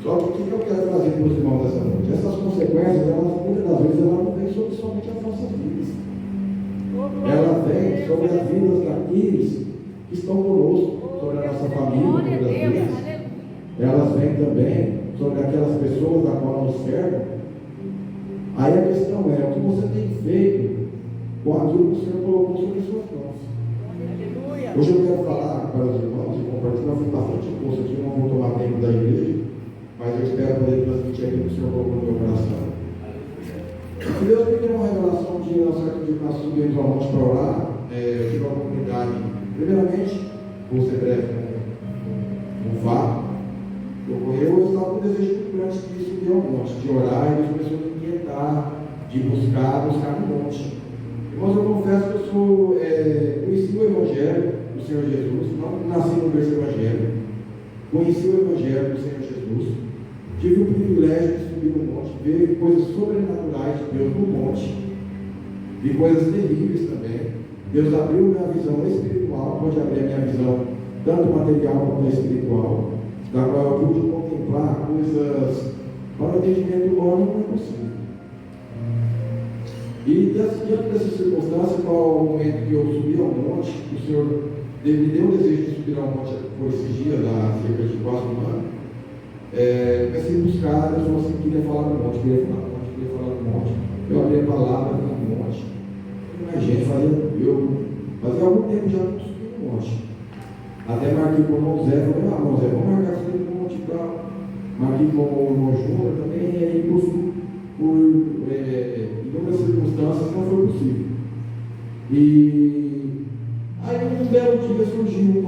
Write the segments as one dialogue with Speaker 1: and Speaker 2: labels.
Speaker 1: Só que o que eu quero trazer para os irmãos dessa noite? Essas consequências, elas, muitas das vezes, elas não vêm sobre somente as nossas vidas. Ela vem sobre as vidas daqueles que estão conosco, sobre a nossa família, muitas das vezes. Elas vêm também sobre aquelas pessoas da qual nos servem. Aí a questão é, o que você tem feito com aquilo que o Senhor colocou sobre as suas mãos? Hoje eu quero falar para os irmãos e compartilhar. Eu fui bastante curso aqui, não vou tomar tempo da igreja, mas eu espero poder transmitir aquilo que o Senhor colocou no meu coração. E Deus me deu uma revelação de um certo dia que nós subimos ao monte para orar. Eu tive a oportunidade, primeiramente, vou ser breve, um fato que ocorreu. Eu estava com um desejo muito grande de subir ao monte, de orar, e Deus começou a me inquietar, de buscar no monte. Irmãos, eu confesso que eu conheci o Evangelho do Senhor Jesus, não nasci no berço evangélico, conheci o Evangelho do Senhor Jesus, tive o privilégio de subir no monte, ver coisas sobrenaturais de Deus no monte, vi coisas terríveis também. Deus abriu minha visão espiritual, pode abrir a minha visão, tanto material quanto espiritual, da qual eu pude contemplar coisas para o entendimento humano não é possível. E diante dessa circunstância, qual é o momento que eu subi ao monte, o Senhor me deu o desejo de subir ao monte por esses dias, há cerca de quase um ano. Comecei a buscar, Deus falou assim, queria falar no monte, queria falar no monte. Eu abri a palavra no monte. Mas gente, fazia algum tempo já que eu subi no monte. Até marquei com o irmão Zé, falei, irmão Zé, vamos marcar subir no monte e tal. Marquei com o irmão Júnior também, e aí por inúmeras circunstâncias não foi possível. E aí um belo dia surgiu um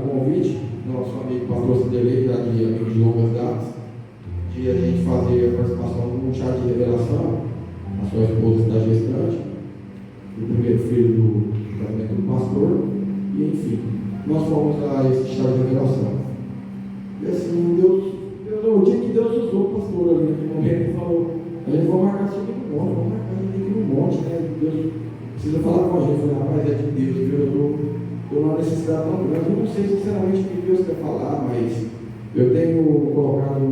Speaker 1: convite do nosso amigo pastor Cidelei, já de amigo de longas datas, de a gente fazer a participação num chá de revelação. A sua esposa está gestante, o primeiro filho do casamento do pastor, e enfim, nós fomos a esse chá de revelação. E assim, o dia que Deus usou o pastor ali naquele momento, ele falou, a gente vai marcar sobre o monte, vamos marcar aqui no monte, né? Deus precisa falar com a gente. Eu falei, rapaz, é de Deus, viu? Eu estou numa necessidade tão grande. Eu não sei sinceramente o que Deus quer falar, mas eu tenho colocado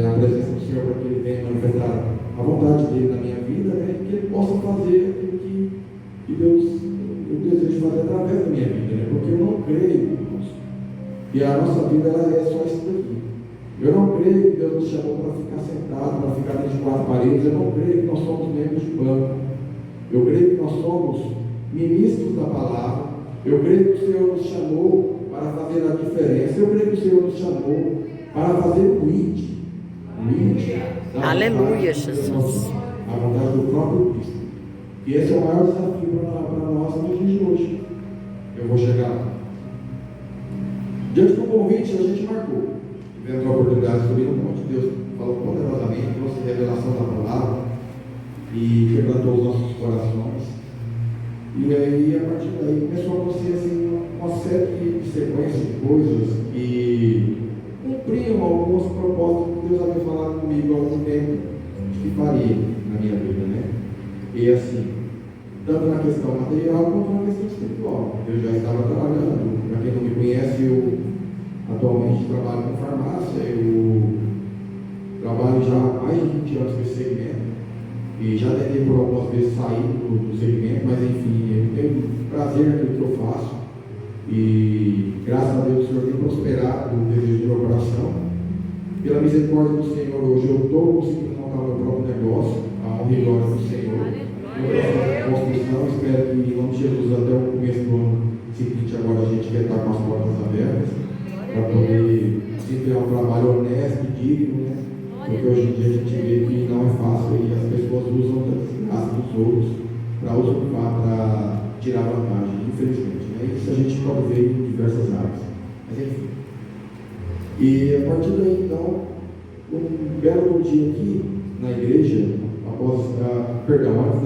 Speaker 1: na presença do Senhor para que Ele venha manifestar a vontade dele na minha vida, né? Que Ele possa fazer aquilo que Deus eu desejo fazer através da minha vida, né? Porque eu não creio, irmãos, que a nossa vida ela é só isso daqui. Eu não creio que Deus nos chamou para ficar sentado, para ficar dentro de quatro paredes. Eu não creio que nós somos membros de banco. Eu creio que nós somos ministros da palavra. Eu creio que o Senhor nos chamou para fazer a diferença. Eu creio que o Senhor nos chamou para fazer o ID.
Speaker 2: Aleluia, Jesus.
Speaker 1: A vontade do próprio Cristo. E esse é o maior desafio para nós nos dias de hoje. Eu vou chegar lá. Diante do convite, a gente marcou. Tivemos a oportunidade de subir no monte. Deus falou poderosamente, trouxe revelação da palavra e quebrantou os nossos corações. E aí, a partir daí, começou a acontecer assim, uma série de sequências de coisas que cumpriam alguns propósitos que Deus havia falado comigo há algum tempo que faria na minha vida, né? E assim, tanto na questão material quanto na questão espiritual. Eu já estava trabalhando. Para quem não me conhece, eu atualmente trabalho com farmácia. Eu trabalho já há mais de 20 anos com esse segmento e já tentei por algumas vezes sair do segmento, mas enfim, eu tenho prazer naquilo que eu faço e graças a Deus o Senhor tem prosperado o desejo do meu coração. Pela misericórdia do Senhor, hoje eu estou conseguindo montar o meu próprio negócio, a honra e glória do Senhor. Eu construção, espero que em nome de Jesus até o começo do ano seguinte agora a gente vai estar com as portas abertas para poder ter um trabalho honesto e digno, né? Porque hoje em dia a gente vê que não é fácil e as pessoas usam da desgraça dos outros para usurpar, para tirar vantagem, infelizmente, né? Isso a gente pode ver em diversas áreas. Mas enfim. E a partir daí, então, um belo dia aqui na igreja, antes da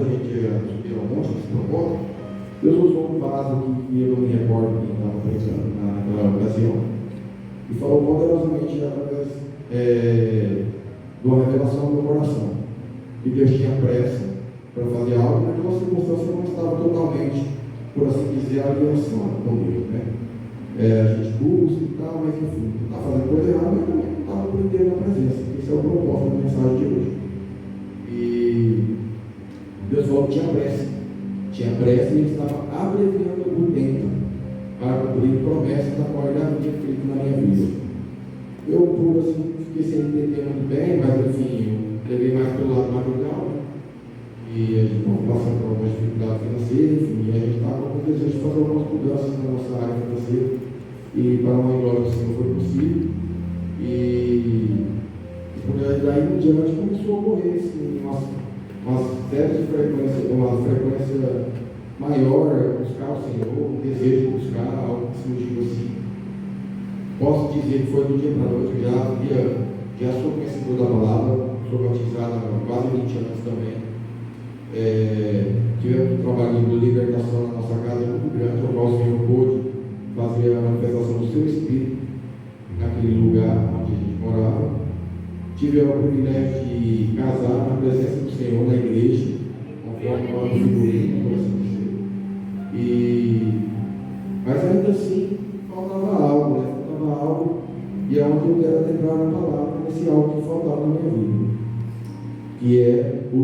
Speaker 1: gente subir ao monte, desse propósito, Deus usou um vaso que eu não me recordo quem estava pregando naquela ocasião, e falou poderosamente através de uma revelação do meu coração. E Deus tinha pressa para fazer algo, e naquela circunstância não estava totalmente, por assim dizer, a aliança comigo, né? A gente busca e tal, mas enfim, não está fazendo coisa errada, mas também não estava por inteiro na presença. Esse é o propósito da mensagem de hoje. E Deus falou que tinha pressa. Tinha pressa e ele estava abreviando o tempo para cumprir promessas da qual ele havia feito na minha vida. Eu, por assim, fiquei sem entender muito bem, mas enfim, eu levei mais pelo lado material, né? E a gente estava passando por algumas dificuldades financeiras, enfim, e a gente estava com o desejo de fazer algumas mudanças na nossa área financeira, e para uma glória do Senhor foi possível. E por daí em diante começou a ocorrer assim, uma série de frequência, uma frequência maior, buscar o Senhor, um desejo de buscar algo que surgiu assim. Posso dizer que foi do dia para a noite, já sou conhecedor da palavra, sou batizado há quase 20 anos também. Tivemos um trabalho de libertação na nossa casa muito grande, ao qual o Senhor pôde fazer a manifestação do seu Espírito naquele lugar onde a gente morava. Tive o privilégio de casar na presença do Senhor na igreja, conforme o ano figurino, por assim dizer. Mas ainda assim, faltava algo, né? Faltava algo, e é onde eu quero adentrar na palavra, nesse algo que faltava na minha vida, que é o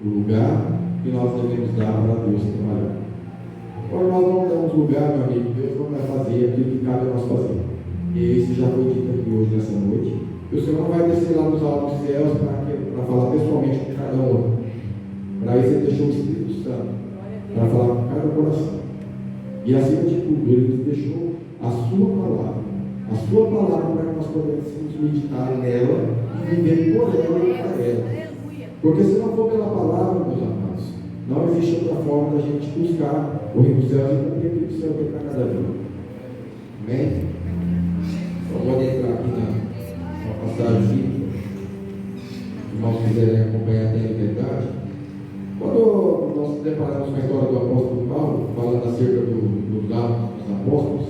Speaker 1: lugar que nós devemos dar para Deus trabalhar. Quando nós não damos lugar, meu amigo, Deus não vai fazer aquilo que cabe a nós fazer. E isso já foi dito aqui hoje, nessa noite. E o Senhor não vai descer lá nos altos céus para falar pessoalmente com cada um. Para isso Ele deixou o Espírito Santo, para falar com cada coração. E acima de tudo, Ele nos deixou a sua palavra para que nós pudéssemos meditar nela e viver por ela e para ela. Porque se não for pela palavra, meus amados, não existe outra forma da gente buscar o reino dos céus e cumprir aquilo que o Senhor tem para cada dia. Amém? Só pode entrar aqui na passagem que os irmãos quiserem acompanhar até a liberdade. Quando nós nos deparamos com a história do apóstolo Paulo, falando acerca dos atos dos apóstolos,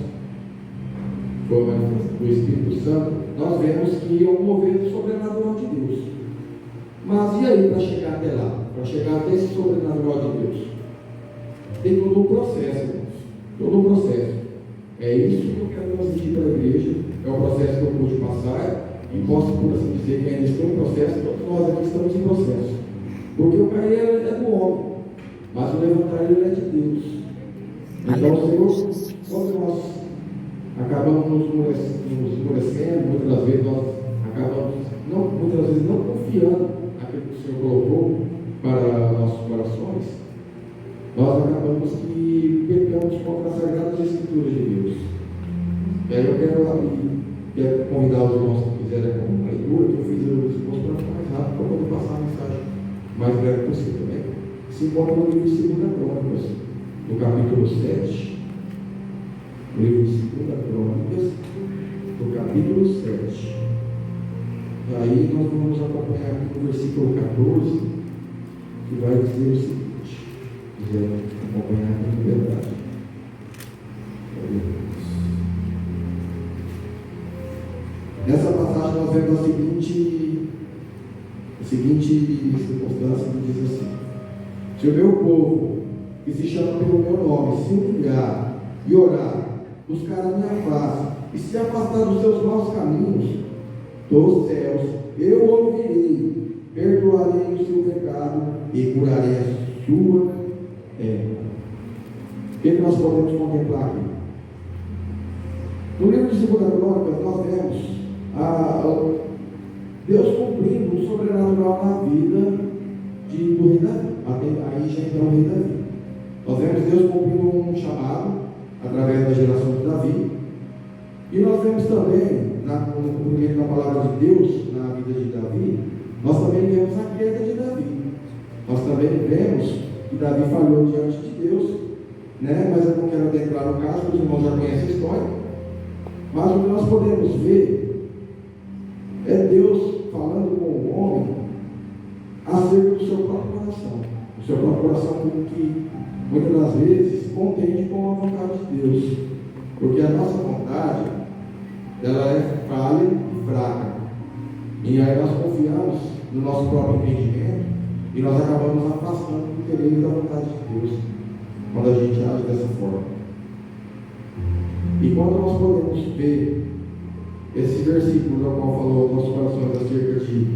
Speaker 1: como do Espírito Santo, nós vemos que é um mover sobrenatural de Deus. Mas e aí para chegar até lá? Para chegar até esse sobrenatural de Deus? Tem todo um processo, irmãos. Todo um processo. É isso que eu quero transmitir para a igreja. É um processo que eu pude passar e posso, por assim dizer, que ainda estou em processo. Todos nós aqui estamos em processo. Porque o cair é do homem, mas o levantar ele é de Deus. Então, Senhor, quando nós acabamos nos endurecendo, muitas vezes nós acabamos, muitas vezes não confiando naquilo que o Senhor colocou para nossos corações, nós acabamos que pecamos contra as sagradas escrituras de Deus. E aí eu quero convidar os irmãos que quiserem a leitura, que eu fiz os irmãos para ficar mais rápido, para poder passar a mensagem mais breve possível também. Se encontra no livro de 2 Crônicas, no capítulo 7. No livro de 2 Crônicas, no capítulo 7. E aí nós vamos acompanhar aqui no versículo 14, que vai dizer o seguinte: quiser acompanhar aqui com verdade. Nessa passagem nós vemos a seguinte circunstância que diz assim: se o meu povo, que se chama pelo meu nome, se humilhar e orar, buscar a minha face e se afastar dos seus maus caminhos, dos céus eu ouvirei, perdoarei o seu pecado e curarei a sua terra. O que nós podemos contemplar aqui? No livro de 2 Crônicas nós vemos Deus cumprindo o sobrenatural na vida do rei Davi. Aí já entra o rei Davi. Nós vemos Deus cumprindo um chamado através da geração de Davi. E nós vemos também, no cumprimento da palavra de Deus na vida de Davi, nós também vemos a queda de Davi. Nós também vemos que Davi falhou diante de Deus, né? Mas eu não quero adentrar no caso, porque os irmãos já conhecem a história. Mas o que nós podemos ver é Deus falando com o homem acerca do seu próprio coração. O seu próprio coração que muitas das vezes contende com a vontade de Deus. Porque a nossa vontade, ela é falha e fraca. E aí nós confiamos no nosso próprio entendimento e nós acabamos afastando do interesse da vontade de Deus quando a gente age dessa forma. E quando nós podemos ver esse versículo no qual falou nossos corações acerca de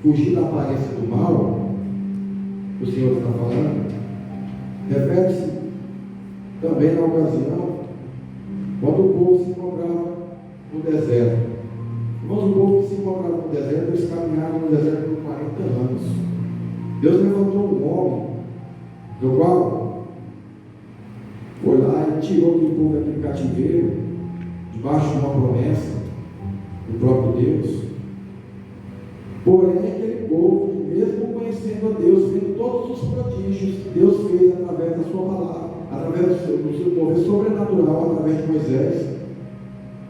Speaker 1: fugir da aparência do mal, que o Senhor está falando, repete-se também na ocasião quando o povo se encontrava no deserto. Irmãos, o povo que se encontrava no deserto, eles caminharam no deserto por 40 anos. Deus levantou um homem, do qual foi lá e tirou aquele povo daquele cativeiro, debaixo de uma promessa do próprio Deus. Porém, aquele povo, mesmo conhecendo a Deus, vendo todos os prodígios que Deus fez através da sua palavra, através do seu mover sobrenatural, através de Moisés,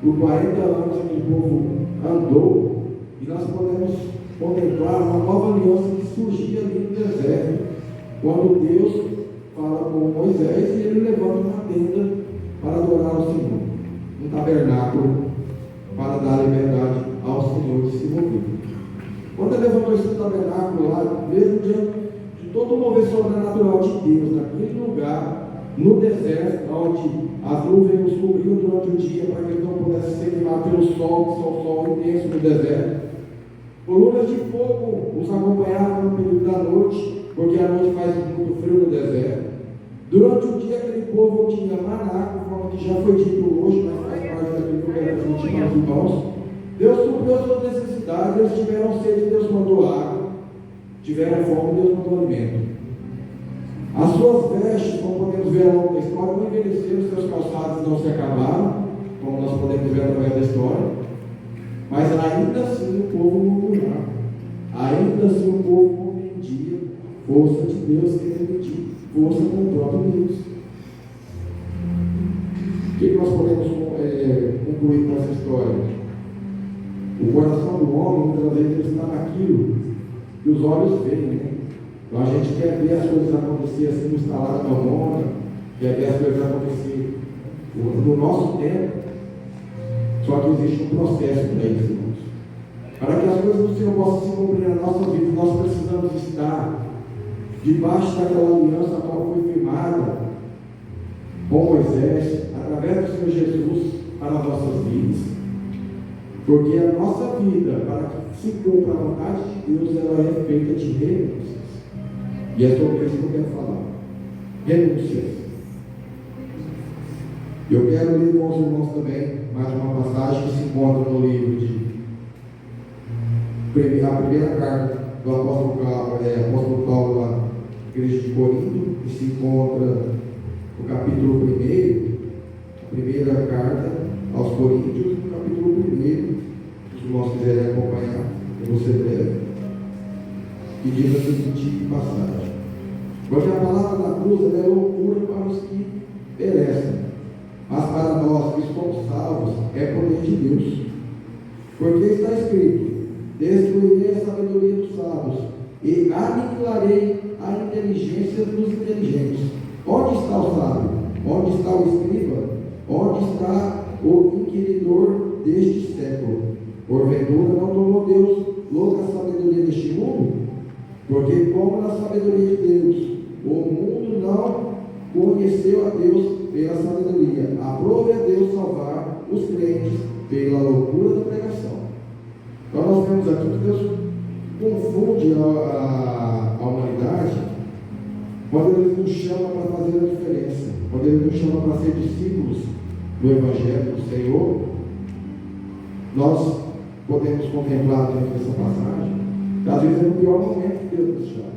Speaker 1: por 40 anos aquele povo andou, e nós podemos contemplar uma nova aliança que surgia ali no deserto, quando Deus fala com Moisés e ele levanta uma tenda para adorar ao Senhor, um tabernáculo para dar liberdade ao Senhor de se mover. Quando ele levantou esse tabernáculo lá, mesmo diante de todo o mover sobrenatural de Deus, naquele lugar, no deserto, onde as nuvens os cobriam durante o dia, para que ele não pudesse ser queimado pelo sol, que é o sol intenso do deserto. Colunas de fogo os acompanhavam no período da noite, porque a noite faz muito frio no deserto. Durante o dia, aquele povo tinha maná, conforme que já foi dito hoje, mas faz parte daquilo que eu quero transmitir aos irmãos. Deus supriu as suas necessidades, eles tiveram sede, Deus mandou água, tiveram fome, Deus mandou alimento. As suas vestes, como podemos ver ao longo da história, não envelheceram, os seus calçados não se acabaram, como nós podemos ver através da história, mas ainda assim o povo murmurava, ainda assim o povo compreendia força de Deus que permitiu, força com o próprio Deus. O que nós podemos concluir com essa história? O coração do homem, muitas vezes, ele está naquilo que os olhos veem, né? Então a gente quer ver as coisas acontecer assim no estalar da mão, quer ver as coisas acontecer no nosso tempo. Só que existe um processo para isso, irmãos. Para que as coisas do Senhor possam se cumprir na nossa vida, nós precisamos estar debaixo daquela aliança qual foi firmada com Moisés, através do Senhor Jesus, para as nossas vidas. Porque a nossa vida, para que se cumpra a vontade de Deus, ela é feita de renúncias. E é sobre isso que eu quero falar. Renúncias. Eu quero ler com os irmãos também mais uma passagem que se encontra no livro de a primeira carta do apóstolo Paulo à igreja de Corinto, que se encontra no capítulo 1, a primeira carta aos Coríntios, no capítulo 1, se os irmãos quiserem acompanhar, eu vou ser breve, que diz a seguinte passagem: porque a palavra da cruz é loucura para os que perecem, mas para nós que somos salvos é poder de Deus. Porque está escrito: destruirei a sabedoria dos sábios e aniquilarei a inteligência dos inteligentes. Onde está o sábio? Onde está o escriba? Onde está o inquiridor deste século? Porventura não tomou Deus louca a sabedoria deste mundo? Porque como na sabedoria de Deus o mundo não conheceu a Deus pela sabedoria, aprove a Deus salvar os crentes pela loucura da pregação. Então nós vemos aqui que Deus confunde a humanidade quando Ele nos chama para fazer a diferença, quando Ele nos chama para ser discípulos do Evangelho do Senhor. Nós podemos contemplar dentro dessa passagem que às vezes é no pior momento que Deus nos chama.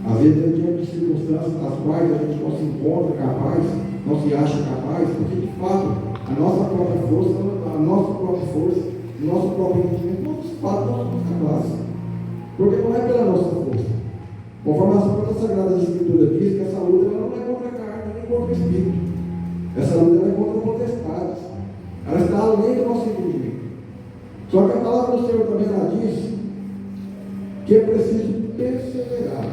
Speaker 1: Às vezes é diante de circunstâncias nas quais a gente não se encontra capaz, não se acha capaz, porque de fato a nossa própria força, o nosso próprio entendimento, não de fato não somos capazes. Porque não é pela nossa força. Conforme as próprias Sagradas Escrituras diz que essa luta ela não é contra a carne nem contra o espírito. Essa luta ela é contra potestades. Ela está além do nosso entendimento. Só que a palavra do Senhor também ela diz que é preciso perseverar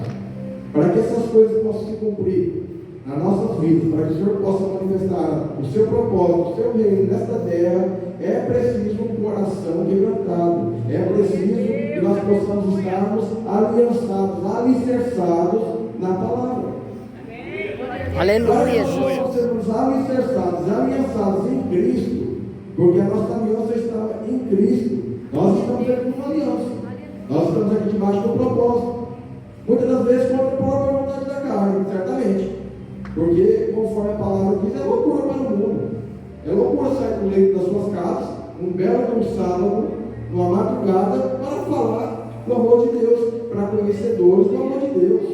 Speaker 1: para que essas coisas possam se cumprir nas nossas vidas, para que o Senhor possa manifestar o seu propósito, o seu reino nesta terra. É preciso um coração quebrantado, é preciso que nós possamos estarmos aliançados, alicerçados na palavra.
Speaker 2: Aleluia,
Speaker 1: Jesus. Para que nós possamos sermos alicerçados, aliançados em Cristo, Porque a nossa aliança está em Cristo. Nós estamos aqui numa aliança. Nós estamos aqui debaixo do propósito. Muitas das vezes contra a própria vontade da carne, certamente. Porque, conforme a palavra diz, é loucura para o mundo. É loucura sair do leito das suas casas, um belo de um sábado, numa madrugada, para falar do amor de Deus, para conhecedores do amor de Deus.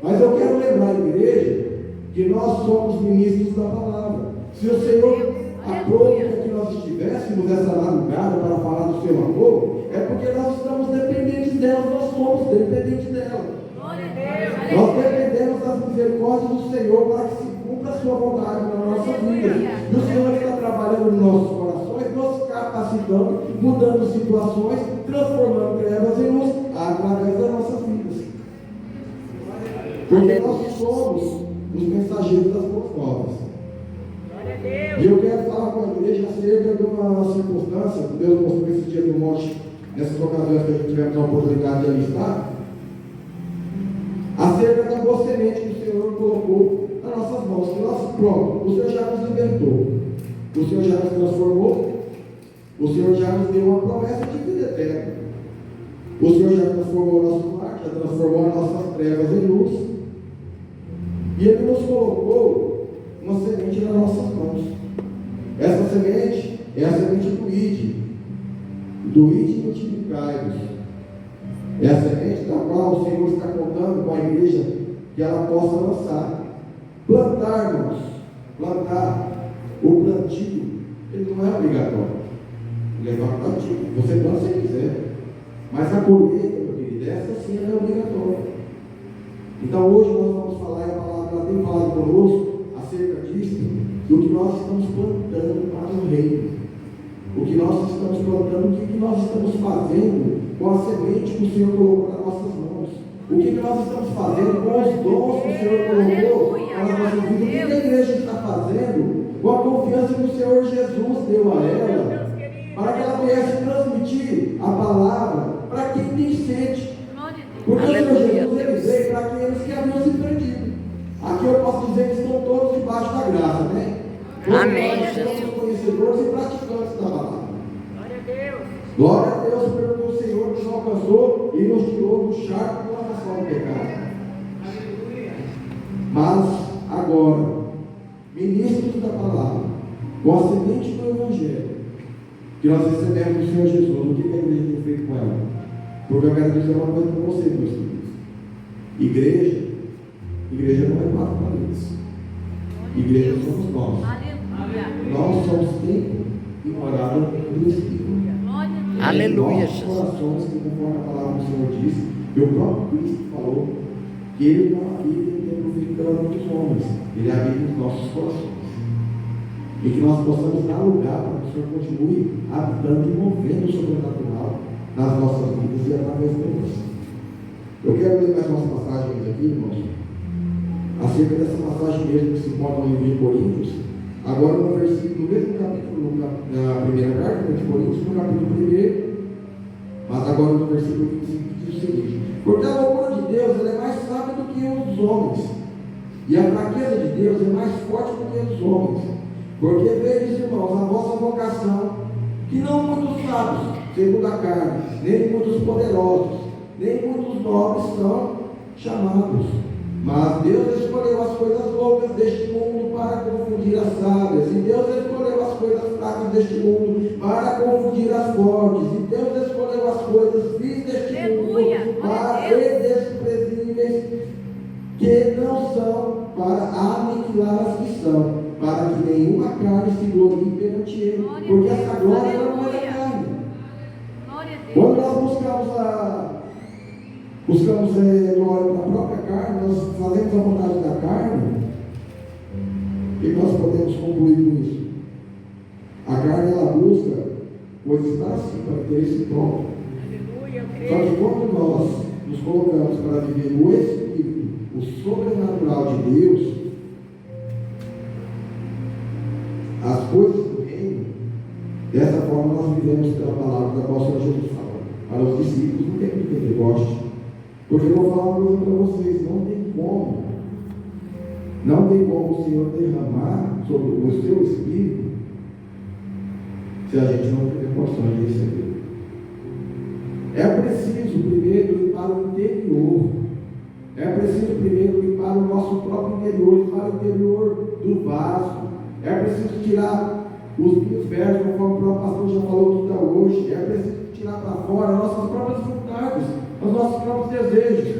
Speaker 1: Mas eu quero lembrar a igreja que nós somos ministros da palavra. Se o Senhor aprova que nós estivéssemos essa madrugada para falar do seu amor, é porque nós estamos dependentes dela, nós somos dependentes dela. Nós dependemos das misericórdias do Senhor para que se cumpra a sua vontade na nossa vida. E o Senhor está trabalhando nos nossos corações, nos capacitando, mudando situações, transformando trevas em luz através das nossas vidas. Porque nós somos os mensageiros das boas novas. E eu quero falar com a igreja acerca de uma circunstância que Deus mostrou esse dia no monte, nessas ocasiões que a gente tivemos a oportunidade de alistar, acerca da boa semente que o Senhor colocou nas nossas mãos. Que nós, pronto, o Senhor já nos libertou, o Senhor já nos transformou, o Senhor já nos deu uma promessa de vida eterna, o Senhor já transformou o nosso lar, já transformou as nossas trevas em luz, e Ele nos colocou uma semente nas nossas mãos. Essa semente é a semente do ide multiplicai-vos. É a semente da qual o Senhor está contando com a igreja que ela possa lançar. Plantar o plantio, ele não é obrigatório. Ele é facultativo. Você planta se quiser. Mas a colheita, meu querido, essa sim é obrigatória. Então hoje nós vamos falar, e a palavra ela tem falado conosco acerca disso, do que nós estamos plantando para o reino. O que nós estamos plantando, o que nós estamos fazendo com a semente que o Senhor colocou nas nossas mãos. O que nós estamos fazendo com os dons que o Senhor colocou nas nossas vidas. O que a igreja está fazendo com a confiança que o Senhor Jesus deu a ela, para que ela viesse transmitir a palavra para quem tem sede. Porque o Senhor Jesus ele veio para aqueles que haviam se perdido. Aqui eu posso dizer que estão todos debaixo da graça, né?
Speaker 2: Amém,
Speaker 1: nós
Speaker 2: Jesus.
Speaker 1: somos conhecedores e praticantes da palavra.
Speaker 3: Glória a Deus.
Speaker 1: Glória a Deus pelo que o Senhor nos alcançou e nos tirou do charco do coração do pecado. Mas agora, ministros da palavra, com a semente do Evangelho que nós recebemos do Senhor Jesus, o que a igreja tem feito com ela? Porque eu quero dizer uma coisa para vocês, meus queridos. Igreja não é quatro paredes. Igreja somos nós. Nós somos templo e morada do Espírito.
Speaker 2: Aleluia,
Speaker 1: Nossos
Speaker 2: Jesus.
Speaker 1: corações, que conforme a palavra do Senhor diz, que o próprio Cristo falou, que Ele não habita em templo feito pela mão dos homens, Ele habita nos nossos corações. E que nós possamos dar lugar para que o Senhor continue habitando e movendo o sobrenatural nas nossas vidas e através delas. Eu quero ler mais umas passagens aqui, irmãos, acerca dessa passagem mesmo que se encontra no livro de Coríntios, agora no versículo, no mesmo capítulo, na primeira carta de Coríntios, no capítulo 1, mas agora no versículo 25, diz o seguinte: porque a loucura de Deus ela é mais sábia do que os homens, e a fraqueza de Deus é mais forte do que os homens. Porque vedes, irmãos, a vossa vocação, que não muitos sábios, segundo a carne, nem muitos poderosos, nem muitos nobres são chamados. Mas Deus escolheu as coisas loucas deste mundo para confundir as sábias, e Deus escolheu as coisas fracas deste mundo para confundir as fortes, e Deus escolheu as coisas vis deste mundo para desprezíveis que não são, para aniquilar as que são, para que nenhuma carne se glorie perante Ele, porque essa glória não é da carne. Quando nós buscamos glória para a própria carne, nós fazemos a vontade da carne, e nós podemos concluir com isso. A carne ela busca coisas para si, para ter esse pronto. Só que quando nós nos colocamos para viver no Espírito, o sobrenatural de Deus, as coisas do reino, dessa forma nós vivemos pela palavra da qual o Senhor Jesus fala para os discípulos no tempo de Pentecoste. Porque eu vou falar uma coisa para vocês: não tem como o Senhor derramar sobre o seu espírito se a gente não tiver condições de receber. É preciso primeiro limpar o interior. É preciso primeiro limpar o nosso próprio interior, limpar o interior do vaso. É preciso tirar os vinhos velhos, conforme o próprio pastor já falou tudo hoje. É preciso tirar para fora nossas próprias vontades, os nossos próprios desejos.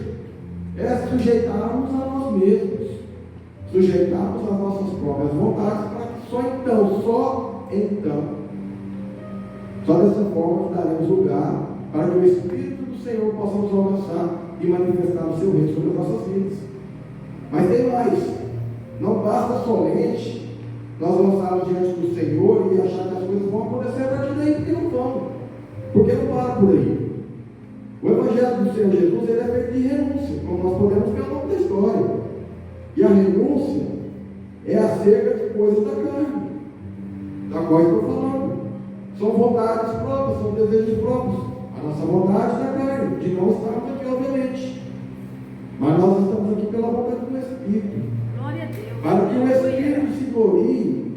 Speaker 1: É sujeitarmos a nós mesmos, sujeitarmos as nossas próprias vontades, para que só dessa forma daremos lugar para que o Espírito do Senhor possa nos alcançar e manifestar o seu reino sobre as nossas vidas. Mas tem mais, não basta somente nós lançarmos diante do Senhor e achar que as coisas vão acontecer a partir daí, porque não vão, porque não para por aí. O Evangelho do Senhor Jesus, ele é feito de renúncia, como nós podemos ver ao longo da história. E a renúncia é acerca de coisas da carne, da qual estou falando. São vontades próprias, são desejos próprios. A nossa vontade da carne, de não estarmos aqui, obviamente. Mas nós estamos aqui pela vontade do Espírito.
Speaker 3: Glória a Deus.
Speaker 1: Para que o Espírito se glorie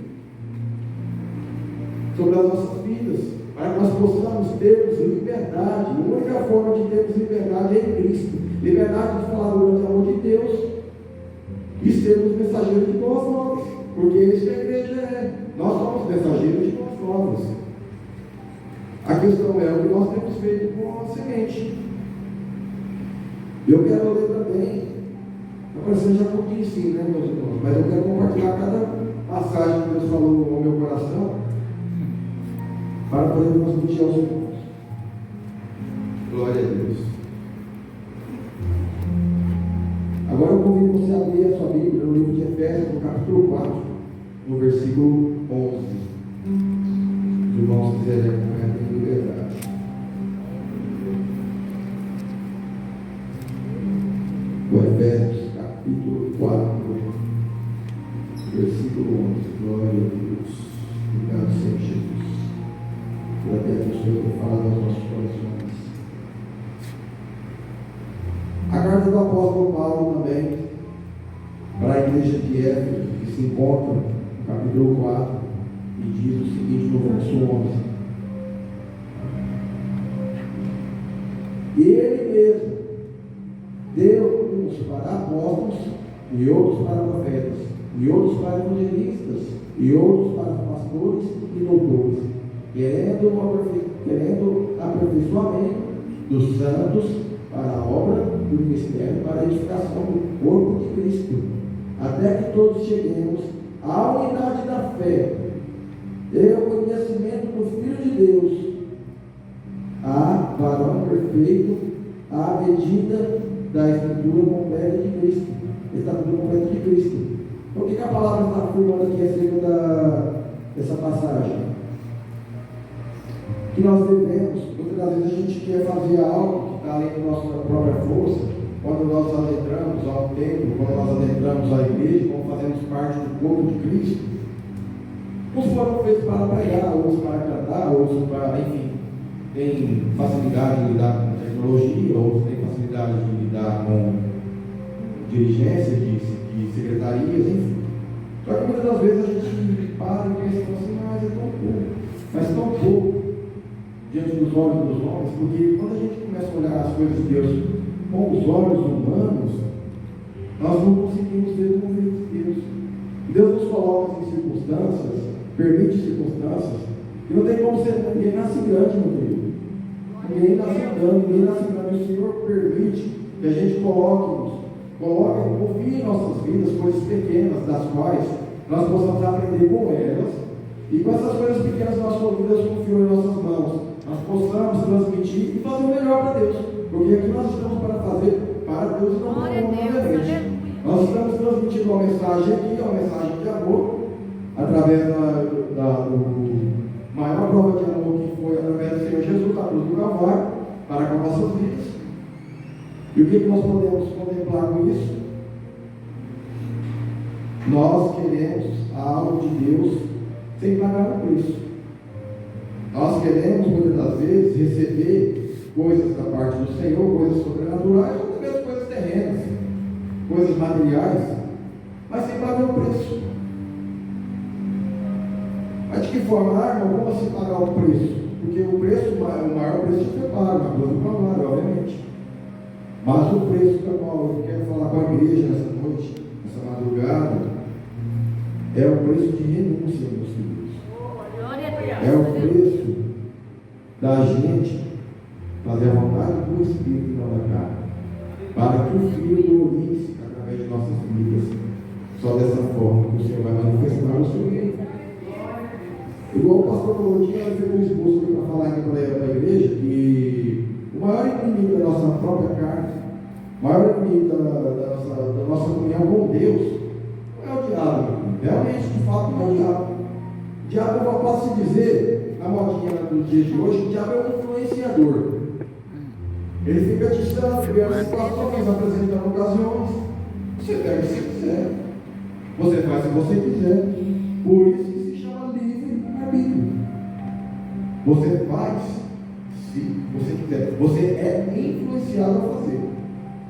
Speaker 1: sobre as nossas vidas. Para que nós possamos termos liberdade. A única forma de termos liberdade é em Cristo. Liberdade de falar do grande amor de Deus e sermos mensageiros de boas novas. Porque é isso que a igreja é. Nós somos mensageiros de boas novas. A questão é o que nós temos feito com a semente. Eu quero ler também, está parecendo já pouquinho sim, né, meus irmãos? Mas eu quero compartilhar cada passagem que Deus falou ao meu coração, para poder transmitir aos irmãos. Glória a Deus. Agora eu convido você a abrir a sua Bíblia no livro de Efésios, no capítulo 4, no versículo 11. Os irmãos quiserem acompanhar em liberdade. O Efésios, capítulo 4, versículo 11. Glória a Deus. Obrigado, Senhor Jesus. Por até que o Senhor tenha falado aos nossos corações. A carta do apóstolo Paulo também, para a igreja de Éfeso, que se encontra no capítulo 4, e diz o seguinte no verso 11: E ele mesmo deu uns para apóstolos, e outros para profetas, e outros para evangelistas, e outros para pastores e doutores, querendo aperfeiçoamento dos santos para a obra do ministério, para a edificação do corpo de Cristo, até que todos cheguemos à unidade da fé e o conhecimento do Filho de Deus, a varão perfeito, à medida da estatura completa de Cristo. Estatura completa de Cristo. Então, o que a palavra está afirmando aqui acerca dessa passagem? Que nós devemos, muitas das vezes a gente quer fazer algo que está além da nossa própria força. Quando nós adentramos ao templo, quando nós adentramos à igreja, quando fazemos parte do corpo de Cristo, uns foram feitos para pregar, outros para cantar, outros para, enfim, tem facilidade de lidar com tecnologia, outros têm facilidade de lidar com dirigência, de secretarias, enfim. Só que muitas das vezes a gente para e pensa assim, mas é tão pouco, mas tão pouco diante dos olhos dos homens, porque quando a gente começa a olhar as coisas de Deus com os olhos humanos, nós não conseguimos ver como vê Deus. Deus nos coloca em circunstâncias, permite circunstâncias, que não tem como ser, ninguém nasce grande, meu filho. Ninguém nasce grande, ninguém nasce grande. O Senhor permite que a gente confie em nossas vidas coisas pequenas, das quais nós possamos aprender com elas, e com essas coisas pequenas nossas vidas confiam em nossas mãos, nós possamos transmitir e fazer o melhor para Deus, porque aqui nós estamos para fazer para Deus e não para o mundo. Nós estamos transmitindo uma mensagem aqui, uma mensagem de amor, através do maior prova de amor que foi através do Senhor Jesus, da cruz do Calvário, para com nossas vidas. E o que nós podemos contemplar com isso? Nós queremos algo de Deus sem pagar o preço. Nós queremos, muitas das vezes, receber coisas da parte do Senhor, coisas sobrenaturais, ou até mesmo coisas terrenas, coisas materiais, mas sem pagar o preço. Mas de que forma, irmão, como assim pagar o preço? Porque o preço, o maior preço foi pago, na cruz do Calvário, obviamente. Mas o preço que eu quero falar com a igreja nessa noite, nessa madrugada, é o preço de renúncia, meus filhos. É o preço da gente fazer a vontade do Espírito e não da carne, para que o Filho glorifique através de nossas vidas. Só dessa forma que o Senhor vai manifestar o seu reino. Igual o pastor falou, tinha feito um esboço para falar aqui para a igreja que o maior inimigo da nossa própria carne, o maior inimigo da nossa comunhão com Deus, não é o diabo. Realmente, de fato, não é o diabo. O diabo, eu posso dizer, na modinha dos dias de hoje, o diabo é um influenciador. Ele fica te dando criando situações, apresentando ocasiões. Você pega o que você quiser. Você faz o que você quiser. Por isso que se chama livre-arbítrio. Você faz se você quiser. Você é influenciado a fazer,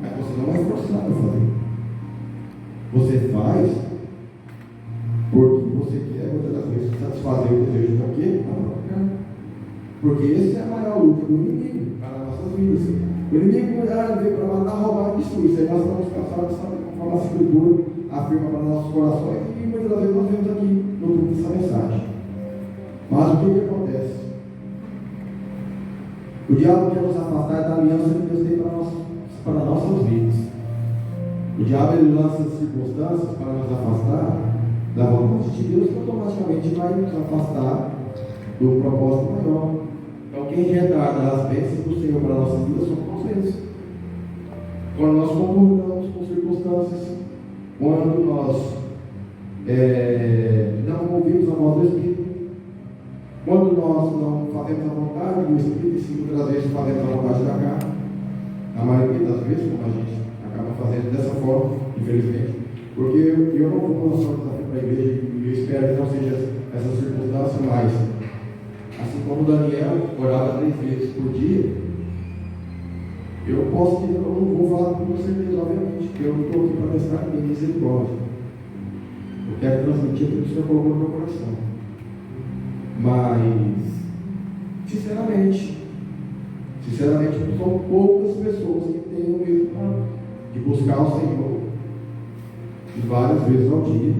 Speaker 1: mas você não é forçado a fazer. Você faz porque você quer, muitas das vezes, satisfazer o desejo do quê? Da própria carne. Porque esse é a maior luta do inimigo para as nossas vidas. O inimigo veio para matar, roubar e destruir. Isso aí nós estamos cansados de saber conforme a Escritura afirma para nossos corações, e muitas das vezes nós vemos aqui no culto dessa mensagem. Mas o que acontece? O diabo quer nos afastar da aliança que Deus tem para nossas vidas. O diabo ele lança circunstâncias para nos afastar da vontade de Deus, que automaticamente vai nos afastar do propósito maior. Então, quem retarda as bênçãos do Senhor para a nossa vida somos nós mesmos. Quando nós concordamos com circunstâncias, quando nós não ouvimos a voz do Espírito, quando nós não fazemos a vontade do Espírito, e sim, muitas vezes fazemos a vontade da carne, a maioria das vezes, como a gente acaba fazendo dessa forma, infelizmente, porque eu não vou lançar um desafio para a igreja, e eu espero que não seja essa circunstância, mas assim como Daniel orava 3 vezes por dia, eu posso dizer, eu não vou falar com certeza, obviamente, porque eu não estou aqui para testar ninguém, misericórdia. Eu quero transmitir aquilo que o Senhor colocou no meu coração. Mas, sinceramente, são poucas pessoas que têm o mesmo plano de buscar o Senhor de várias vezes ao dia,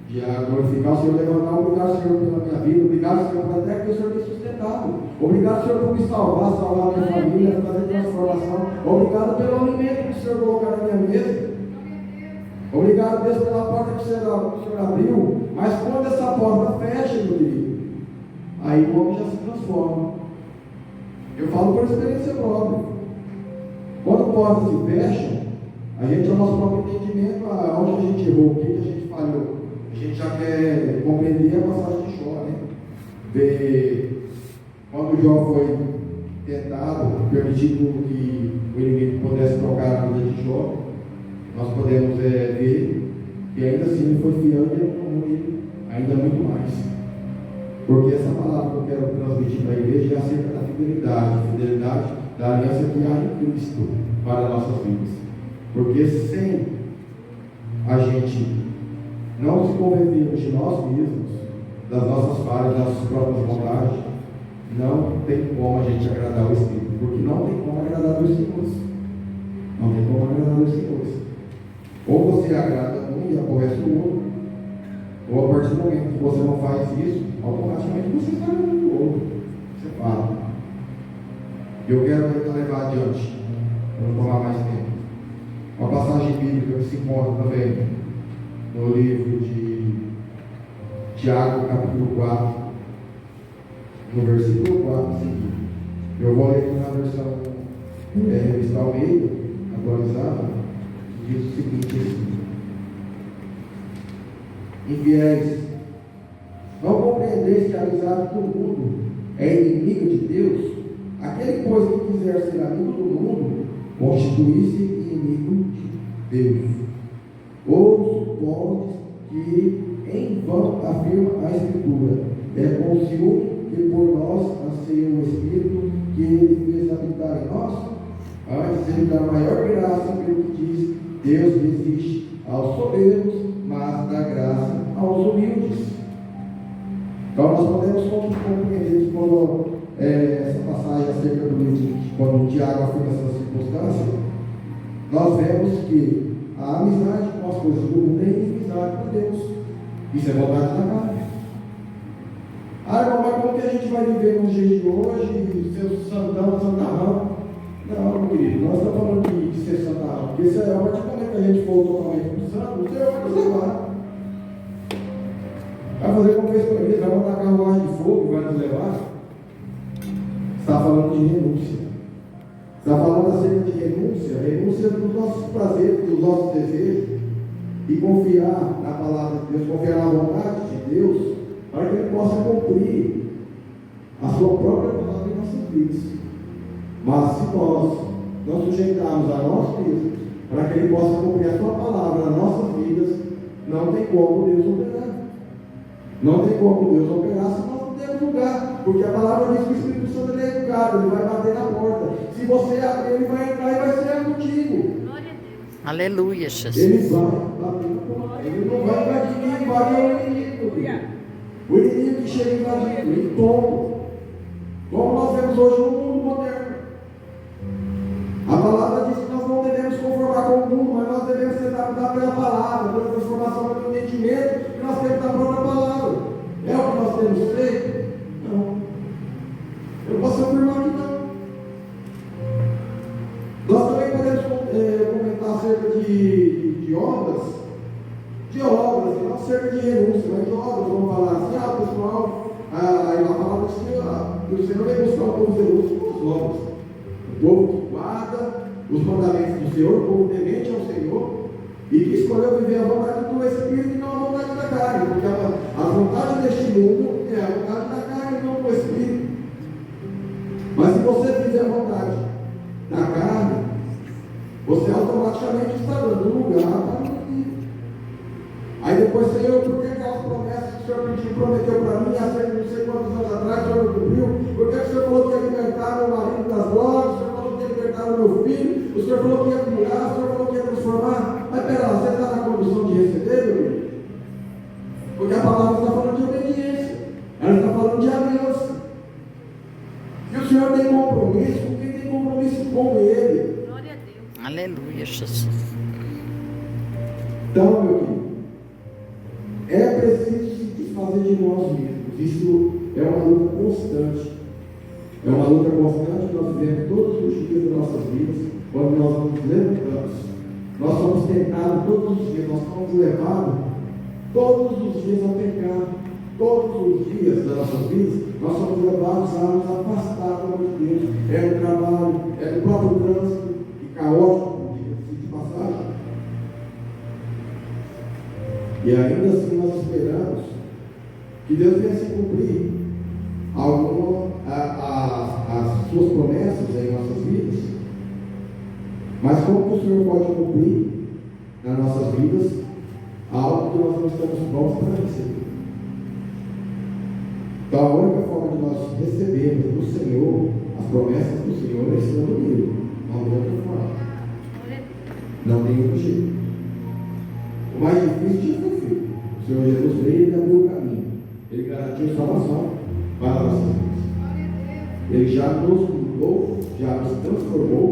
Speaker 1: de glorificar o Senhor, levantar, obrigado, Senhor, pela minha vida, obrigado, Senhor, por até que o Senhor me sustentado, obrigado, Senhor, por me salvar a minha família, fazer transformação, obrigado pelo alimento que o Senhor colocou na minha mesa, obrigado, Deus, pela porta que o Senhor abriu, mas quando essa porta fecha, meu querido, aí o homem já se transforma. Eu falo por experiência própria. Quando portas se fecham, a gente, ao nosso próprio entendimento, onde a gente errou, o que a gente falhou, a gente já quer compreender a passagem de Jó, né? Ver quando Jó foi tentado, permitido que o inimigo pudesse tocar a vida de Jó, nós podemos ver que ainda assim ele foi fiel e ele amou ele ainda muito mais. Porque essa palavra que eu quero transmitir para a igreja é acerca da fidelidade da aliança que há em Cristo para nossas vidas. Porque sem a gente não se convertermos de nós mesmos, das nossas falhas, das nossas próprias vontades, não tem como a gente agradar o Espírito. Porque não tem como agradar os senhores. Não tem como agradar os senhores. Ou você agrada um e aborrece o outro, ou a partir do momento que você não faz isso, automaticamente você está agradando o outro. Você fala. Eu quero ainda levar adiante, para não tomar mais tempo. Uma passagem bíblica que se encontra também no livro de Tiago, capítulo 4, no versículo 4 seguinte. Eu vou ler na versão Revista Almeida, atualizada, que diz o seguinte assim: Infiéis, não compreendeis que a amizade do mundo é inimiga de Deus? Aquele, pois, que quiser ser amigo do mundo, constitui-se inimigo de Deus. Ou supondes que em vão afirma a Escritura: é com ciúme que por nós anseia o Espírito que ele fez habitar em nós? Antes ele dá maior graça pelo que diz: Deus resiste aos soberbos, mas dá graça aos humildes. Então nós podemos compreender quando essa passagem acerca quando o Tiago afirma essa circunstância, nós vemos que a amizade com as coisas do mundo é inimizade com Deus. Isso é vontade da carne. Irmão, mas como que a gente vai viver nos dias de hoje, ser santão, santarrão? Não, meu querido, nós estamos falando de ser santarrão, porque se a partir do momento que a gente for totalmente para o santo, o Senhor vai nos levar. Vai fazer como fez com a igreja, vai mandar carruagem de fogo e vai nos levar. Está falando de renúncia. Está falando acerca de renúncia dos nossos prazeres, dos nossos desejos, e confiar na palavra de Deus, confiar na vontade de Deus, para que Ele possa cumprir a sua própria palavra em nossas vidas. Mas se nós não sujeitarmos a nós mesmos, para que Ele possa cumprir a sua palavra nas nossas vidas, não tem como Deus operar. Não tem como Deus operar se nós não temos lugar, porque a palavra diz que o Espírito Santo ele é educado, ele vai bater na porta. Se você abrir, ele vai entrar e vai ser contigo.
Speaker 2: Aleluia, Jesus.
Speaker 1: Ele vai bater na porta. Ele não vai invadir, invadir o inimigo. O inimigo que chega invadindo, ele toma. Como nós vemos hoje no mundo moderno. A palavra diz que nós não devemos conformar com o mundo, mas nós devemos ser adaptados pela palavra, pela transformação do entendimento que nós temos da própria palavra. É o que nós temos feito? Não. Eu posso afirmar que não. Nós também podemos comentar acerca de obras, e não acerca de renúncia, mas de obras. Vamos falar assim, pessoal, aí na palavra do Senhor vem buscar o povo zeloso com as obras. O povo que guarda os mandamentos do Senhor, o povo temente ao Senhor, e que escolheu viver a vontade do Espírito e não a vontade da carne, porque a vontade deste mundo é a vontade da carne e não do Espírito. Mas se você fizer a vontade da carne, você automaticamente está dando lugar para o inimigo. Aí depois, Senhor, por que aquelas promessas que o Senhor prometeu para mim há não sei quantos anos atrás, o Senhor não cumpriu? Por que o Senhor falou que ia libertar meu marido das drogas? O Senhor falou que ia libertar o meu filho? O Senhor falou que ia curar? O Senhor falou que ia transformar? Mas pera lá, você está na condição de receber, meu filho? Porque a palavra está falando de obediência, ela está falando de aliança. E o Senhor tem compromisso com quem tem compromisso com Ele.
Speaker 3: Glória a Deus.
Speaker 2: Aleluia, Jesus.
Speaker 1: Então, meu querido, é preciso se desfazer de nós mesmos. Isso é uma luta constante. É uma luta constante que nós vivemos todos os dias das nossas vidas, quando nós nos levantamos. Nós somos tentados todos os dias, nós somos levados todos os dias ao pecado. Todos os dias das nossas vidas, nós somos levados a nos afastar do amor de Deus. É no trabalho, é no próprio trânsito, e caótico, de passagem. E ainda assim nós esperamos que Deus venha se cumprir as suas promessas em nossas vidas. Mas como que o Senhor pode cumprir nas nossas vidas algo que nós não estamos prontos para receber? Então a única forma de nós recebermos do Senhor as promessas do Senhor é ensinando Ele. Não tem outra forma. Não tem outro jeito. O mais difícil já foi feito. O Senhor Jesus veio e ele abriu o caminho. Ele garantiu salvação para as nossas vidas. Ele já nos mudou, já nos transformou.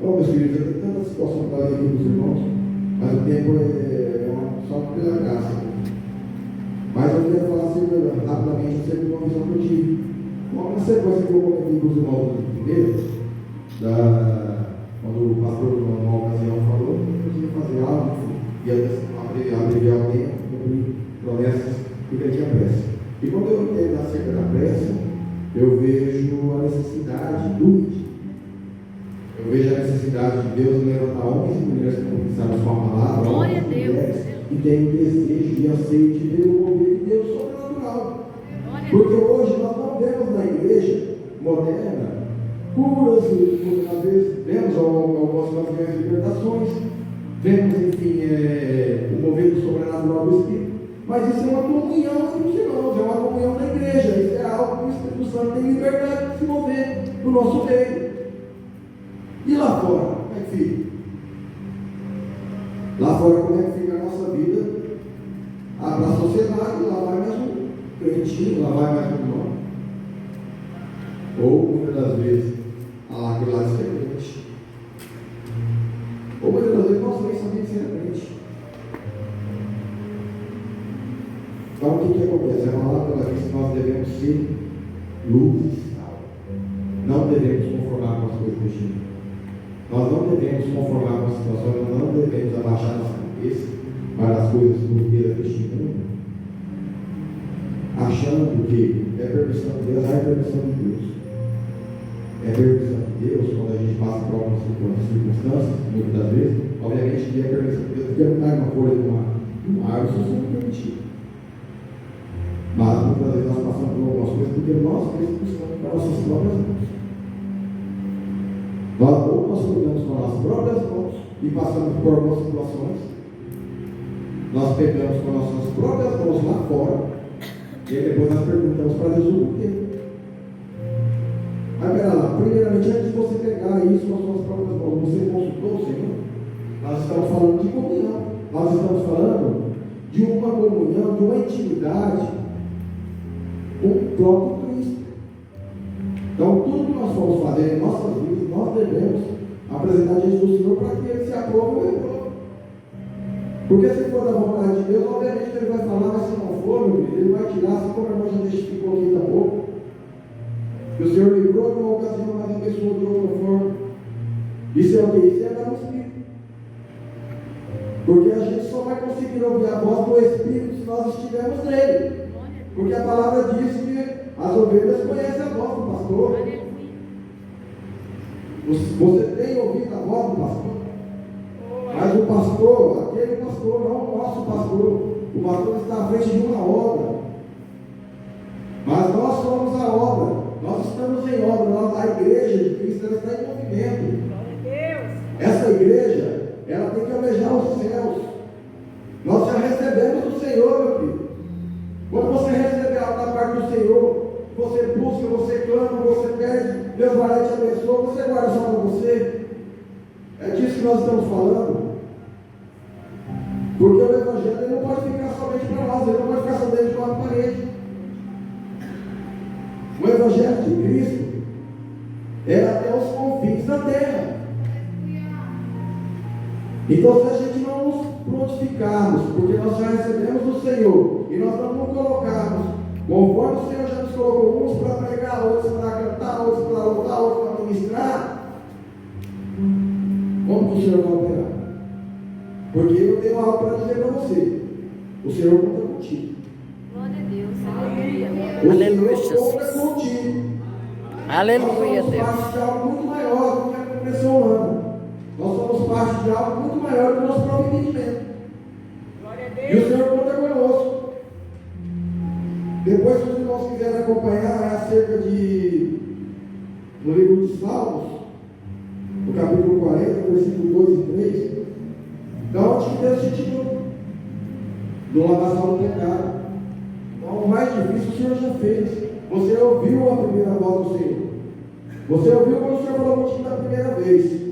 Speaker 1: Oh, meus queridos, eu tenho tanta situação para ler aqui com os irmãos, mas o tempo é só pela graça. Mas eu quero falar assim, rapidamente acerca de uma visão que eu tive. Uma sequência que eu comentei com os irmãos primeiro, quando o pastor, numa ocasião, falou que eu ia fazer algo, ia abreviar o tempo, cumprir promessas, porque ele tinha pressa. E quando eu entendo acerca da pressa, eu vejo a necessidade do íntimo. Eu vejo a necessidade de Deus levantar homens e mulheres conquistadas com a palavra,
Speaker 3: Glória a
Speaker 1: homens e
Speaker 3: Deus.
Speaker 1: mulheres que têm desejo e anseio de ver o mover de Deus sobrenatural.
Speaker 3: Glória a
Speaker 1: Porque
Speaker 3: Deus.
Speaker 1: hoje nós não vemos na igreja moderna curas, às vezes vemos algumas libertações, vemos, enfim, o mover do sobrenatural do Espírito, mas isso é uma comunhão entre os irmãos, é uma comunhão da igreja, isso é algo que o Espírito Santo tem liberdade de se mover no nosso meio. E lá fora, como é que fica? Lá fora, como é que fica a nossa vida? Para a sociedade, lá vai mesmo Crentinho, lá vai mais um nome. Ou, muitas das vezes, aquele lá de ser crente. Ou muitas das vezes, nossa, nem sabia que você era crente. Então, o que acontece? A palavra ela diz que nós devemos ser luz e sal. Não devemos conformar com as coisas deste mundo. Nós não devemos conformar com a situação, nós não devemos abaixar nossa cabeça para as coisas corriqueiras deste mundo, achando que é permissão de Deus, é permissão de Deus. É permissão de Deus quando a gente passa por algumas circunstâncias, muitas das vezes, obviamente que é permissão de Deus, porque não cai uma folha de uma árvore, isso não é permitido. Mas muitas vezes nós passamos por algumas coisas porque nós mesmos estamos com nossas próprias mãos. Ou nós cuidamos com as nossas próprias mãos e passamos por algumas situações, nós pegamos com as nossas próprias mãos lá fora e aí depois nós perguntamos para Deus o porquê. Mas pera lá, primeiramente, antes de você pegar isso com as suas próprias mãos, você consultou o Senhor? Nós estamos falando de comunhão, nós estamos falando de uma comunhão, de uma intimidade com o próprio Cristo. Então, tudo que nós formos fazer em nossas vidas, nós devemos apresentar diante do Senhor para que Ele se aprove ou reprove. Porque se for da vontade de Deus, obviamente Ele vai falar, mas se não for, meu filho, Ele vai tirar, assim como a irmã já testificou aqui da boca, que o Senhor livrou de uma ocasião, mas abençoou de outra forma. Isso é o que? Isso é dar o Espírito. Porque a gente só vai conseguir ouvir a voz do Espírito se nós estivermos nele. Porque a palavra diz que as ovelhas conhecem a voz do pastor. Você tem ouvido a voz do pastor? Mas o pastor, aquele pastor, não o nosso pastor. O pastor está à frente de uma obra. Mas nós somos a obra. Nós estamos em obra. A igreja de Cristo ela está em movimento. Essa igreja, ela tem que almejar os céus. Nós já recebemos do Senhor, meu filho. Quando você receber algo da parte do Senhor, você busca, você clama, você pede, Deus vai te abençoar, você guarda só para você. É disso que nós estamos falando. Porque o Evangelho ele não pode ficar somente para nós, ele não pode ficar só dentro de quatro paredes. O Evangelho de Cristo é até os confins da terra. Então, se a gente não nos prontificarmos, porque nós já recebemos do Senhor, e nós não nos colocarmos, conforme o Senhor já nos colocou, uns para pregar, outros para cantar, outros para louvar, outros para ministrar, como que o Senhor vai operar? Porque eu tenho algo para dizer para você. O Senhor conta contigo.
Speaker 3: Glória a Deus, aleluia.
Speaker 2: Aleluia,
Speaker 1: O Senhor conta
Speaker 2: Jesus.
Speaker 1: contigo.
Speaker 2: Aleluia,
Speaker 1: Nós somos
Speaker 2: Deus.
Speaker 1: parte de algo muito maior do que a compreensão humana. Nós somos parte de algo muito maior do que o nosso próprio entendimento.
Speaker 3: Glória a
Speaker 1: E o
Speaker 3: Deus.
Speaker 1: Senhor conta conosco. Depois, se os irmãos quiserem acompanhar, é acerca de, no livro de Salmos, no capítulo 40, versículo 2 e 3. Então, onde que Deus te tirou? Do lavação do pecado. Então, o mais difícil o Senhor já fez. Você ouviu a primeira voz do Senhor. Você ouviu quando o Senhor falou contigo da primeira vez.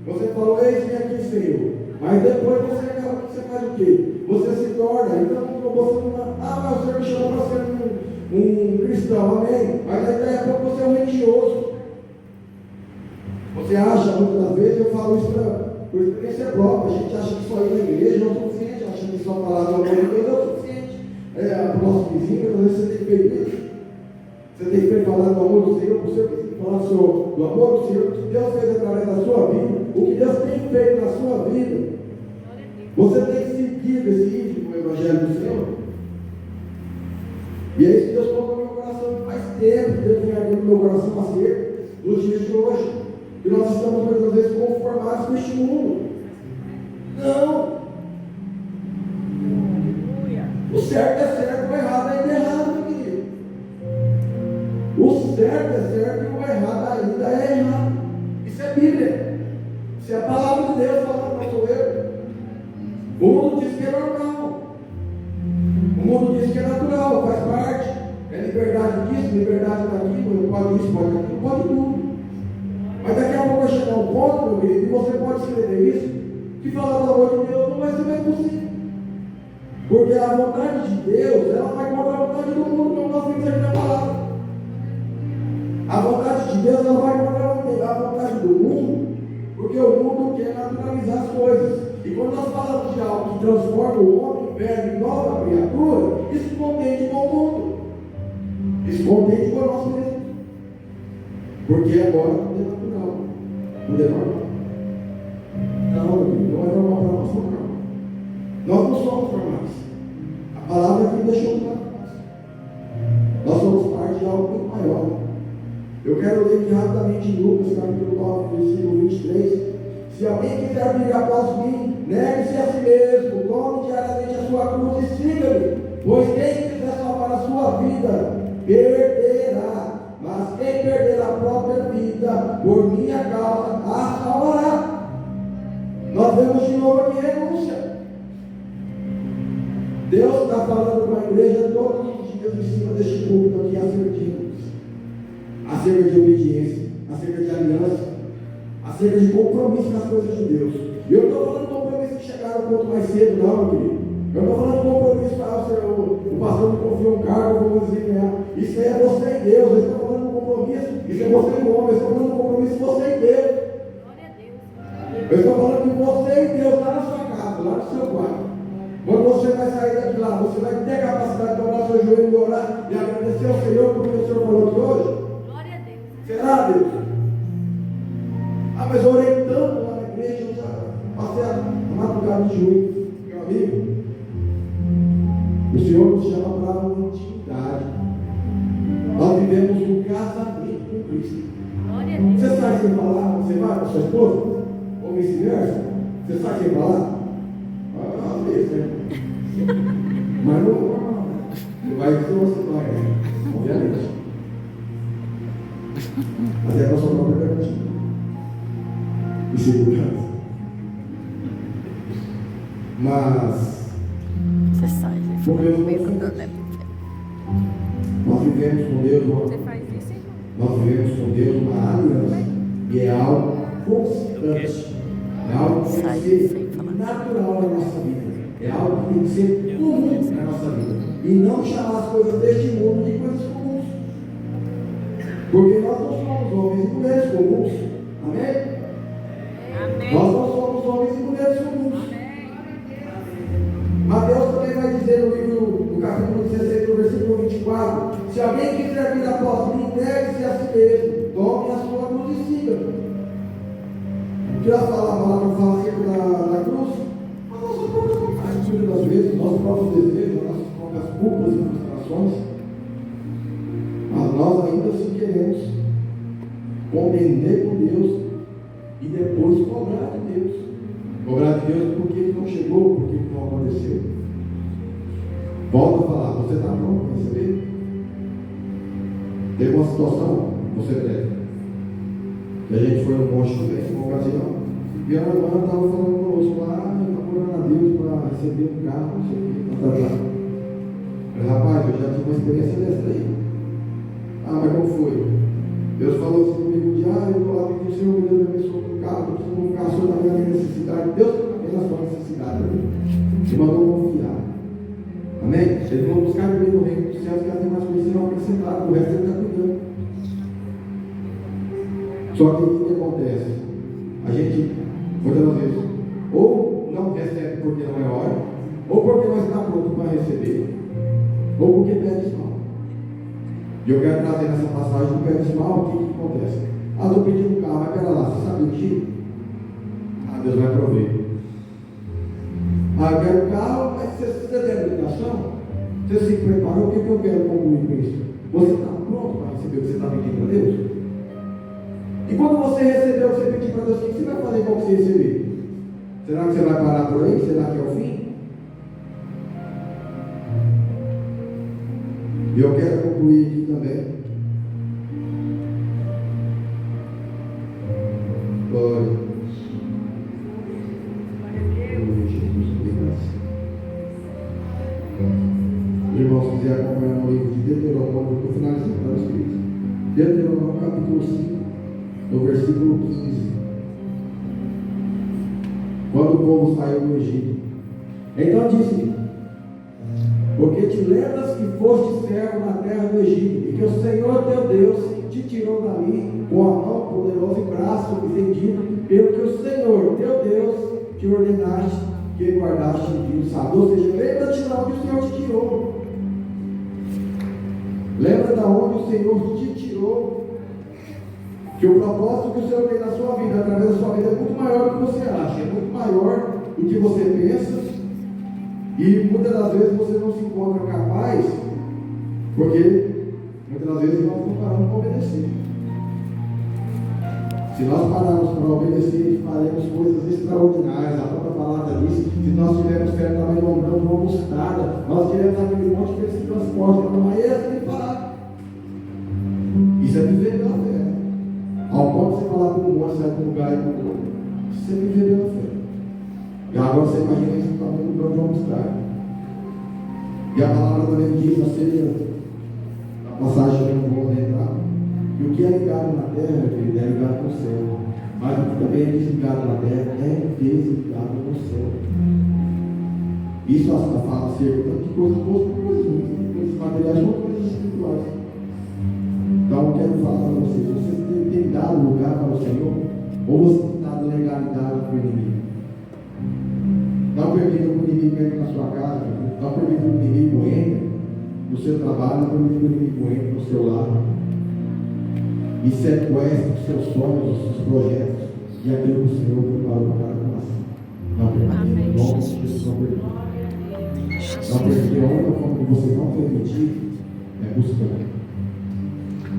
Speaker 1: Você falou, eis-me aqui, Senhor. Mas depois você faz o quê? Você se torna, então você não. Mas o Senhor me chamou para ser um cristão, amém? Mas daqui a pouco você é um religioso. Você acha, muitas das vezes, eu falo isso por experiência própria, a gente acha que só ir na igreja é o suficiente, acha que só falar do amor de Deus é o suficiente. Para o nosso vizinho, às vezes você tem feito isso. Você tem feito falar do amor do Senhor, para o seu vizinho, falar do amor do Senhor, o que Deus fez através da sua vida, o que Deus tem feito na sua vida. Você tem seguido esse ritmo do Evangelho do Senhor. E é isso que Deus colocou no meu coração faz tempo, Deus vem abrindo no meu coração acerca nos dias de hoje. E nós estamos muitas vezes conformados com este mundo. Não! O certo é certo, o errado é errado, meu querido. O certo é certo e o errado ainda é errado. Isso é Bíblia. Isso é a palavra de Deus falando, não sou eu. O mundo diz que é normal. O mundo diz que é natural, faz parte. É liberdade disso, liberdade daquilo, pode isso, pode aquilo, pode tudo. Mas daqui a pouco vai chegar um ponto, meu querido, e você pode escrever isso, que falar do amor de Deus não vai ser mais possível. Porque a vontade de Deus, ela vai contra a vontade do mundo, como nós vimos aqui na palavra. A vontade de Deus, ela vai contra a vontade do mundo, porque o mundo quer naturalizar as coisas. E quando nós falamos de algo que transforma o homem, verbo, em nova criatura, isso contende com o mundo. Isso contende com nós mesmos. Porque agora tudo é natural. Tudo é normal. Não é normal para nós formar. Nós não somos formais. A palavra aqui deixou claro para nós. Nós somos parte de algo muito maior. Eu quero ler aqui rapidamente em Lucas, capítulo 9, versículo 23. Se alguém quiser vir após mim, negue-se a si mesmo, tome diariamente a sua cruz e siga-me. Pois quem quiser salvar a sua vida, perderá. Mas quem perder a própria vida, por minha causa, a salvará. Nós vemos de novo aqui renúncia. Deus está falando com a igreja todos os dias em cima deste púlpito aqui acerca de obediência, acerca de aliança, acerca de compromisso com as coisas de Deus. E eu não estou falando de compromisso que chegaram um pouco mais cedo, não, meu querido. Eu não estou falando de compromisso para o pastor me confiou um cargo, eu vou desempenhar. Isso aí é você e Deus. Eu estou falando de compromisso, isso é você e o homem. Eu estou falando de compromisso você e Deus.
Speaker 3: Glória a Deus.
Speaker 1: Eu estou falando de você e Deus lá na sua casa, lá no seu quarto. Quando você vai sair daqui lá, você vai ter capacidade de dobrar seu joelho e orar e agradecer ao Senhor por que o Senhor falou aqui hoje?
Speaker 3: Glória a Deus.
Speaker 1: Será, Deus? Ah, mas eu orei tanto lá na igreja, eu já passei a madrugada de joelho. Meu amigo, o Senhor nos chama para uma intimidade. Nós vivemos um casamento com Cristo.
Speaker 3: Glória a Deus.
Speaker 1: Você sai sem falar, você vai com a sua esposa? Ou vice-versa? Você sai sem falar? Às vezes, né? Mas não, você vai que você vai, né? Obviamente. Mas é para a sua própria garantia. E segurança. Mas
Speaker 2: Você sai, você
Speaker 1: por Deus, nós vivemos com Deus,
Speaker 3: Você faz isso, irmão?
Speaker 1: nós vivemos com Deus uma aliança. E é algo constante. É algo que tem que ser natural na nossa vida. É algo que tem que ser comum na nossa vida. E não chamar as coisas deste mundo de coisas comuns. Porque nós não somos homens e mulheres comuns. Amém?
Speaker 3: Amém.
Speaker 1: Nós não somos homens e mulheres comuns. Mateus também vai dizer no livro, no capítulo 16, no versículo 24: se alguém quiser vir após mim, negue-se a si mesmo, tome a sua cruz e siga. Já fala a palavra fala acerca da cruz, mas nossas próprias vontades, muitas das vezes, nossos próprios desejos, nossas próprias culpas e frustrações. Mas nós ainda assim queremos compreender com Deus e depois cobrar de Deus. Cobrar de Deus porque ele não chegou, porque ele não aconteceu. Volto a falar, você está pronto para receber? Teve uma situação, você deve. Que a gente foi no monte também, uma ocasião, e a irmã estava falando conosco lá, eu estava orando a Deus para receber um carro, não sei o que, tá. Falei, rapaz, eu já tive uma experiência dessa aí. Ah, mas como foi? Deus falou assim comigo, eu estou lá pedindo, Senhor, meu Deus, me abençoe com um carro, eu preciso de um carro, o Senhor está vendo a minha necessidade. Deus está vendo a sua necessidade. Ele mandou confiar. Amém? Eles vão buscar primeiro o reino dos céus, que tem mais coisas serão acrescentadas, o resto ele está cuidando. Só que o que acontece? A gente, muitas vezes, ou não recebe porque não é hora, ou porque não está pronto para receber, ou porque pede mal. E eu quero trazer nessa passagem do pede mal, o que acontece? Ah, estou pedindo um carro, mas pera lá, você sabe dirigir? Ah, Deus vai prover. Ah, eu quero um carro, mas você tem habilitação? Você se preparou? O que eu quero concluir com isso? Você está pronto para receber o que você está pedindo para Deus? E quando você recebeu o que você pediu para Deus, o que você vai fazer com o que você receber? Será que você vai parar por aí? Será que é o fim? E eu quero concluir aqui também. Glória. Jesus, obrigado. Irmãos, se quiser acompanhar no livro de Deuteronômio, eu estou finalizando para os queridos. Deuteronômio capítulo 5. No versículo 15, quando o povo saiu do Egito, então disse: Porque te lembras que foste servo na terra do Egito, e que o Senhor teu Deus te tirou dali com a mão poderosa e braço estendido, pelo que o Senhor teu Deus te ordenaste, que guardaste de um sábado. Ou seja, lembra-te de onde o Senhor te tirou. Lembra de onde o Senhor te tirou. Que o propósito que o Senhor tem na sua vida, através da sua vida, é muito maior do que você acha, é muito maior do que você pensa. E muitas das vezes você não se encontra capaz, porque muitas das vezes nós não paramos para obedecer. Se nós pararmos para obedecer, faremos coisas extraordinárias. A própria palavra diz: se nós tivermos fé no tamanho do ombrão, uma mostarda, nós tiramos aquele monte que se transporta, mas ele tem que parar. Isso é viver pela fé. Ao ponto de você falar para o monte, sai para um lugar e para o outro. Isso é viver pela fé. E agora você imagina isso no tamanho do ombrão de uma mostarda. E a palavra também diz, ou seja, a passagem que eu não vou lembrar, que o que é ligado na terra, querido, é ligado no céu. Mas o que também é desligado na terra é desligado no céu. Isso fala acerca de coisas boas, coisas ruins, coisas materiais ou coisas espirituais. Então eu quero falar para vocês: você tem dado lugar para o Senhor, ou você tem dado legalidade para o inimigo? Não permita que o inimigo entre na sua casa, não permita que o inimigo entre no seu trabalho, não permita que o inimigo entre no seu lar e sequestre os seus sonhos, os seus projetos e aquilo que o Senhor preparou para cada nação. Não permita, em nome de Jesus, não permita. Não permita. A única forma de você não permitir é buscando,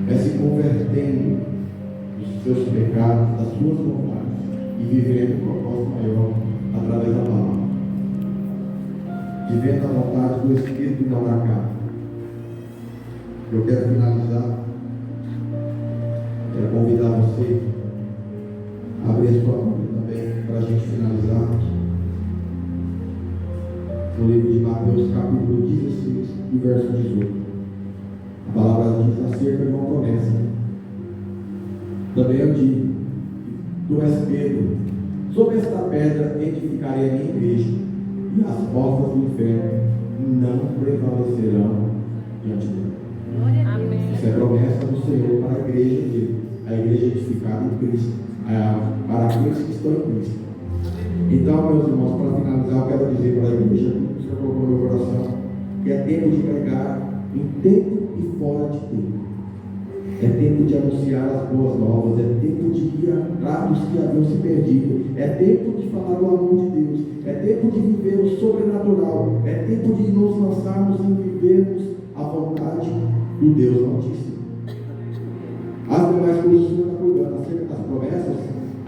Speaker 1: é se convertendo dos seus pecados, das suas vontades e vivendo um propósito maior através da palavra. Vivendo a vontade do Espírito e não da carne. Eu quero finalizar. Quero convidar você a abrir a sua Bíblia também para a gente finalizar. No livro de Mateus, capítulo 16, e verso 18. A palavra diz acerca de uma promessa. Também eu digo: tu és Pedro, sobre esta pedra edificarei a minha igreja, e as portas do inferno não prevalecerão diante dela.
Speaker 3: Amém.
Speaker 1: Essa é a promessa do Senhor para a igreja dele, a igreja edificada em Cristo, para aqueles que estão em Cristo. Então, meus irmãos, para finalizar, eu quero dizer para a igreja, que o Senhor colocou no meu coração, que é tempo de pregar em tempo e fora de tempo. É tempo de anunciar as boas novas, é tempo de ir atrás dos que haviam se perdido, é tempo de falar o amor de Deus, é tempo de viver o sobrenatural, é tempo de nos lançarmos em vivermos a vontade do Deus Altíssimo. As demais coisas o Senhor está cuidando. Acerca das promessas,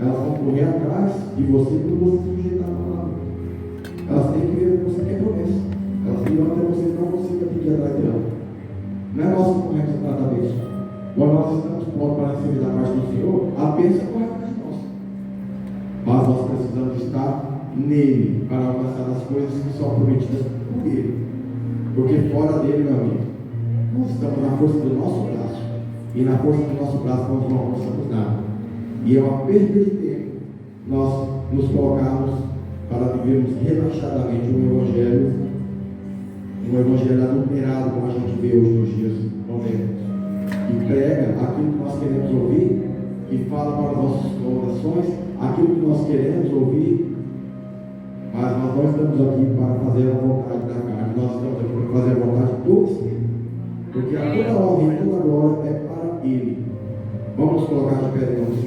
Speaker 1: elas vão correr atrás de você quando você se sujeitar a palavra. Elas têm que ver que você quer promessa. Elas virão até você para você que pedir atrás dela. Não é nós que corremos atrás da bênção. Quando nós estamos prontos para receber da parte do Senhor, a bênção corre atrás de nós. Mas nós precisamos estar nele para alcançar as coisas que são prometidas por ele. Porque fora dele, meu amigo, nós estamos na força do nosso braço. E na força do nosso braço nós não alcançamos nada. E é uma perda de tempo nós nos colocarmos para vivermos relaxadamente um evangelho adulterado, como a gente vê hoje nos dias modernos, que prega aquilo que nós queremos ouvir, que fala para os nossos corações aquilo que nós queremos ouvir, mas nós não estamos aqui para fazer a vontade da carne, nós estamos aqui para fazer a vontade do Espírito, porque a toda honra e toda glória é para Ele. Vamos colocar de pé em nome do